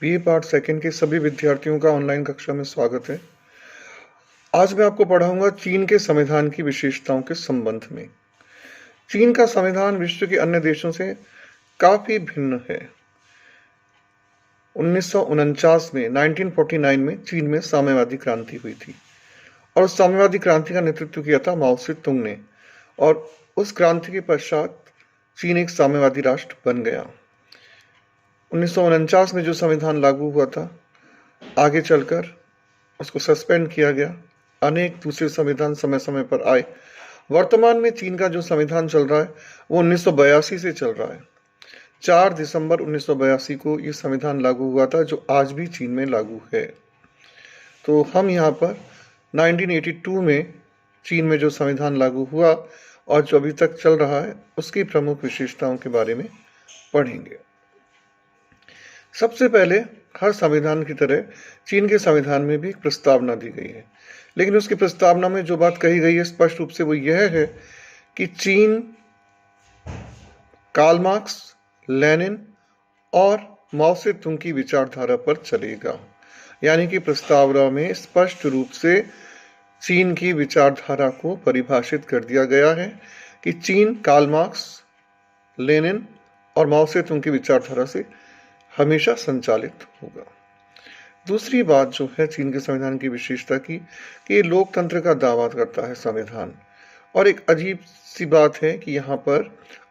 BA part second के सभी विद्यार्थियों का ऑनलाइन कक्षा में स्वागत है। आज मैं आपको पढ़ाऊंगा चीन के संविधान की विशेषताओं के संबंध में। चीन का संविधान विश्व के अन्य देशों से काफी भिन्न है। 1949 में 1949 में चीन में साम्यवादी क्रांति हुई थी और उस साम्यवादी क्रांति का नेतृत्व किया था माओ से तुंग ने, और उस क्रांति के पश्चात चीन एक साम्यवादी राष्ट्र बन गया। 1949 में जो संविधान लागू हुआ था, आगे चलकर उसको सस्पेंड किया गया। अनेक दूसरे संविधान समय समय पर आए। वर्तमान में चीन का जो संविधान चल रहा है वो 1982 से चल रहा है। 4 दिसंबर 1982 को ये संविधान लागू हुआ था, जो आज भी चीन में लागू है। तो हम यहाँ पर 1982 में चीन में जो संविधान लागू हुआ और जो अभी तक चल रहा है उसकी प्रमुख विशेषताओं के बारे में पढ़ेंगे। सबसे पहले, हर संविधान की तरह चीन के संविधान में भी एक प्रस्तावना दी गई है, लेकिन उसकी प्रस्तावना में जो बात कही गई है स्पष्ट रूप से वो यह है कि चीन कार्ल मार्क्स, लेनिन और माओ से तुंग की विचारधारा पर चलेगा। यानी कि प्रस्तावना में स्पष्ट रूप से चीन की विचारधारा को परिभाषित कर दिया गया है कि चीन कार्ल मार्क्स, लेनिन और माओ से तुंग की विचारधारा से हमेशा संचालित होगा। दूसरी बात जो है चीन के संविधान की विशेषता की, कि ये लोकतंत्र का दावा करता है संविधान। और एक अजीब सी बात है कि यहाँ पर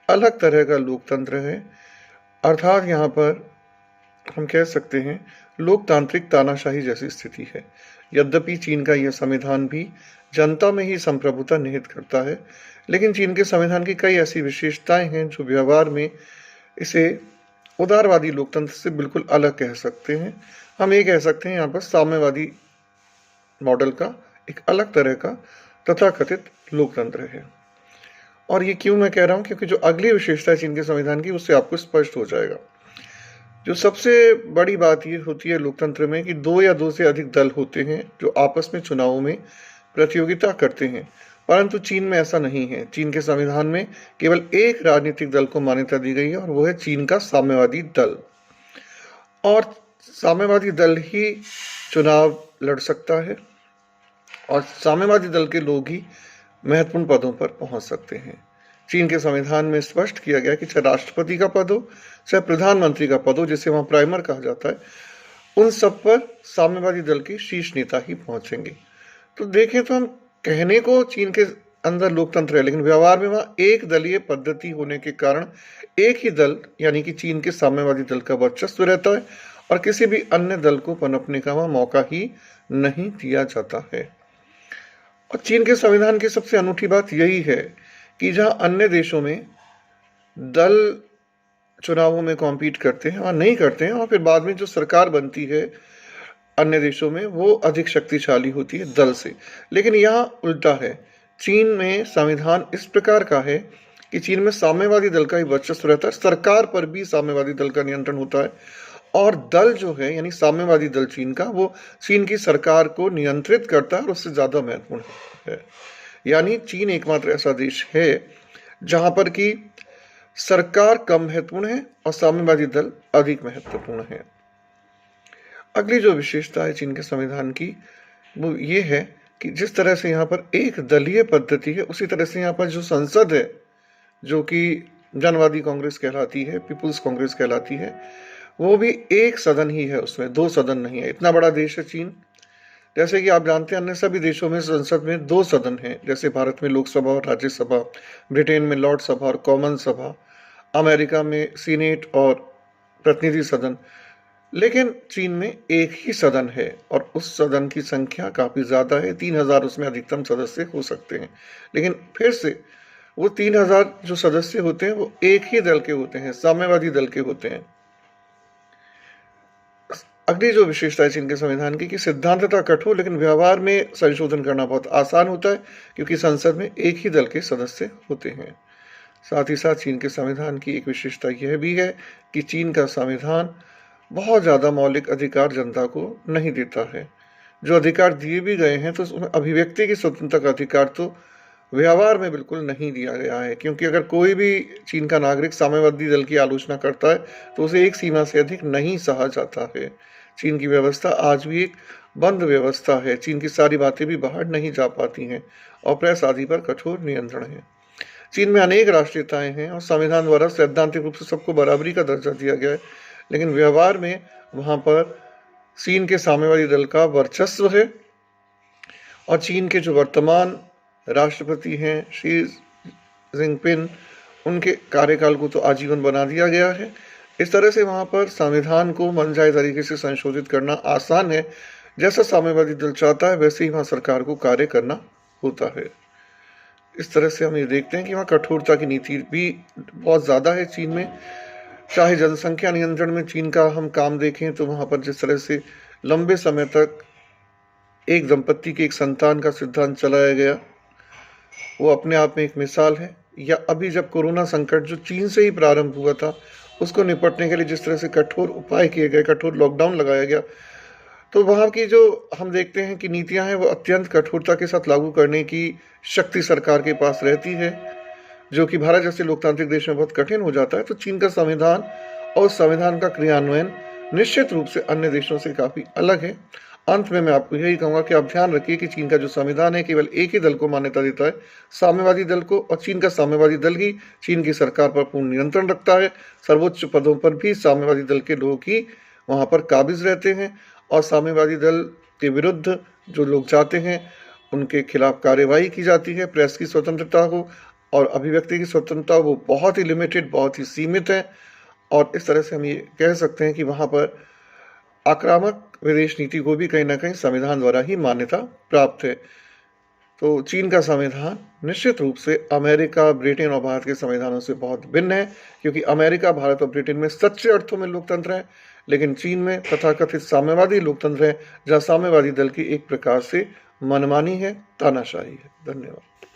अलग तरह का लोकतंत्र है, अर्थात यहाँ पर हम कह सकते हैं लोकतांत्रिक तानाशाही जैसी स्थिति है। यद्यपि चीन का यह संविधान भी जनता में ही संप्रभुता निहित करता है, लेकिन चीन के संविधान की कई ऐसी विशेषताएं हैं जो व्यवहार में इसे उदारवादी लोकतंत्र से बिल्कुल अलग कह सकते हैं। हम ये कह सकते हैं यहाँ पर साम्यवादी मॉडल का एक अलग तरह का तथाकथित लोकतंत्र है। और ये क्यों मैं कह रहा हूँ, क्योंकि जो अगली विशेषता है चीन के संविधान की उससे आपको स्पष्ट हो जाएगा। जो सबसे बड़ी बात ये होती है लोकतंत्र में कि 2 या 2 से अधिक दल होते हैं जो आपस में चुनावों में प्रतियोगिता करते हैं, परंतु चीन में ऐसा नहीं है। चीन के संविधान में केवल एक राजनीतिक दल को मान्यता दी गई है और वो है चीन का साम्यवादी दल। और साम्यवादी दल ही चुनाव लड़ सकता है और साम्यवादी दल के लोग ही महत्वपूर्ण पदों पर पहुंच सकते हैं। चीन के संविधान में स्पष्ट किया गया कि चाहे राष्ट्रपति का पद हो, चाहे प्रधानमंत्री का पद हो, जिसे वहां प्राइमर कहा जाता है, उन सब पर साम्यवादी दल के शीर्ष नेता ही पहुंचेंगे। तो देखें तो हम कहने को चीन के अंदर लोकतंत्र है, लेकिन व्यवहार में वहां एक दलीय पद्धति होने के कारण एक ही दल यानी कि चीन के साम्यवादी दल का वर्चस्व रहता है और किसी भी अन्य दल को पनपने का वहां मौका ही नहीं दिया जाता है। और चीन के संविधान की सबसे अनूठी बात यही है कि जहां अन्य देशों में दल चुनावों में कॉम्पीट करते हैं और नहीं करते हैं, और फिर बाद में जो सरकार बनती है अन्य देशों में वो अधिक शक्तिशाली होती है दल से, लेकिन यहाँ उल्टा है। चीन में संविधान इस प्रकार का है कि चीन में साम्यवादी दल का ही वर्चस्व रहता है, सरकार पर भी साम्यवादी दल का नियंत्रण होता है, और दल जो है यानी साम्यवादी दल चीन का, वो चीन की सरकार को नियंत्रित करता है और उससे ज्यादा महत्वपूर्ण है। यानी चीन एकमात्र ऐसा देश है जहां पर कि सरकार कम महत्वपूर्ण है और साम्यवादी दल अधिक महत्वपूर्ण है। अगली जो विशेषता है चीन के संविधान की वो ये है कि जिस तरह से यहाँ पर एक दलीय पद्धति है, उसी तरह से यहाँ पर जो संसद है, जो कि जनवादी कांग्रेस कहलाती है, पीपुल्स कांग्रेस कहलाती है, वो भी एक सदन ही है, उसमें 2 सदन नहीं है। इतना बड़ा देश है चीन। जैसे कि आप जानते हैं अन्य सभी देशों में संसद में 2 सदन हैं, जैसे भारत में लोकसभा और राज्यसभा, ब्रिटेन में लॉर्ड सभा और कॉमन सभा, अमेरिका में सीनेट और प्रतिनिधि सदन। लेकिन चीन में एक ही सदन है और उस सदन की संख्या काफी ज्यादा है, 3000 उसमें अधिकतम सदस्य हो सकते हैं। लेकिन फिर से वो 3000 जो सदस्य होते हैं वो एक ही दल के होते हैं, साम्यवादी दल के होते हैं। अगली जो विशेषता है चीन के संविधान की कि सिद्धांततः कठोर, लेकिन व्यवहार में संशोधन करना बहुत आसान होता है, क्योंकि संसद में एक ही दल के सदस्य होते हैं। साथ ही साथ चीन के संविधान की एक विशेषता यह भी है कि चीन का संविधान बहुत ज़्यादा मौलिक अधिकार जनता को नहीं देता है। जो अधिकार दिए भी गए हैं तो उसमें अभिव्यक्ति की स्वतंत्रता का अधिकार तो व्यवहार में बिल्कुल नहीं दिया गया है, क्योंकि अगर कोई भी चीन का नागरिक साम्यवादी दल की आलोचना करता है तो उसे एक सीमा से अधिक नहीं सहा जाता है। चीन की व्यवस्था आज भी एक बंद व्यवस्था है। चीन की सारी बातें भी बाहर नहीं जा पाती हैं और प्रेस आदि पर कठोर नियंत्रण है। चीन में अनेक राष्ट्रीयताएं हैं और संविधान द्वारा सैद्धांतिक रूप से सबको बराबरी का दर्जा दिया गया है, लेकिन व्यवहार में वहां पर चीन के साम्यवादी दल का वर्चस्व है और चीन के जो वर्तमान राष्ट्रपति हैं शी जिनपिंग, उनके कार्यकाल को तो आजीवन बना दिया गया है। इस तरह से वहाँ पर संविधान को मनचाहे तरीके से संशोधित करना आसान है। जैसा साम्यवादी दल चाहता है वैसे ही वहाँ सरकार को कार्य करना होता है। इस तरह से हम ये देखते हैं कि वहाँ कठोरता की नीति भी बहुत ज़्यादा है चीन में। चाहे जनसंख्या नियंत्रण में चीन का हम काम देखें तो वहाँ पर जिस तरह से लंबे समय तक एक दंपत्ति के एक संतान का सिद्धांत चलाया गया, वो अपने आप में एक मिसाल है। या अभी जब कोरोना संकट जो चीन से ही प्रारंभ हुआ था, उसको निपटने के लिए जिस तरह से कठोर उपाय किए गए, कठोर लॉकडाउन लगाया गया, तो वहाँ की जो हम देखते हैं कि नीतियां हैं वो अत्यंत कठोरता के साथ लागू करने की शक्ति सरकार के पास रहती है, जो कि भारत जैसे लोकतांत्रिक देश में बहुत कठिन हो जाता है। तो चीन का संविधान और संविधान का क्रियान्वयन निश्चित रूप से अन्य देशों से काफ़ी अलग है। अंत में मैं आपको यही कहूँगा कि आप ध्यान रखिए कि चीन का जो संविधान है केवल एक ही दल को मान्यता देता है, साम्यवादी दल को, और चीन का साम्यवादी दल ही चीन की सरकार पर पूर्ण नियंत्रण रखता है। सर्वोच्च पदों पर भी साम्यवादी दल के लोग ही वहाँ पर काबिज रहते हैं और साम्यवादी दल के विरुद्ध जो लोग जाते हैं उनके खिलाफ कार्यवाही की जाती है। प्रेस की स्वतंत्रता हो और अभिव्यक्ति की स्वतंत्रता वो बहुत ही लिमिटेड, बहुत ही सीमित है। और इस तरह से हम ये कह सकते हैं कि वहाँ पर आक्रामक विदेश नीति को भी कहीं ना कहीं संविधान द्वारा ही मान्यता प्राप्त है। तो चीन का संविधान निश्चित रूप से अमेरिका, ब्रिटेन और भारत के संविधानों से बहुत भिन्न है, क्योंकि अमेरिका, भारत और ब्रिटेन में सच्चे अर्थों में लोकतंत्र है, लेकिन चीन में तथाकथित साम्यवादी लोकतंत्र है, जहाँ साम्यवादी दल की एक प्रकार से मनमानी है, तानाशाही है। धन्यवाद।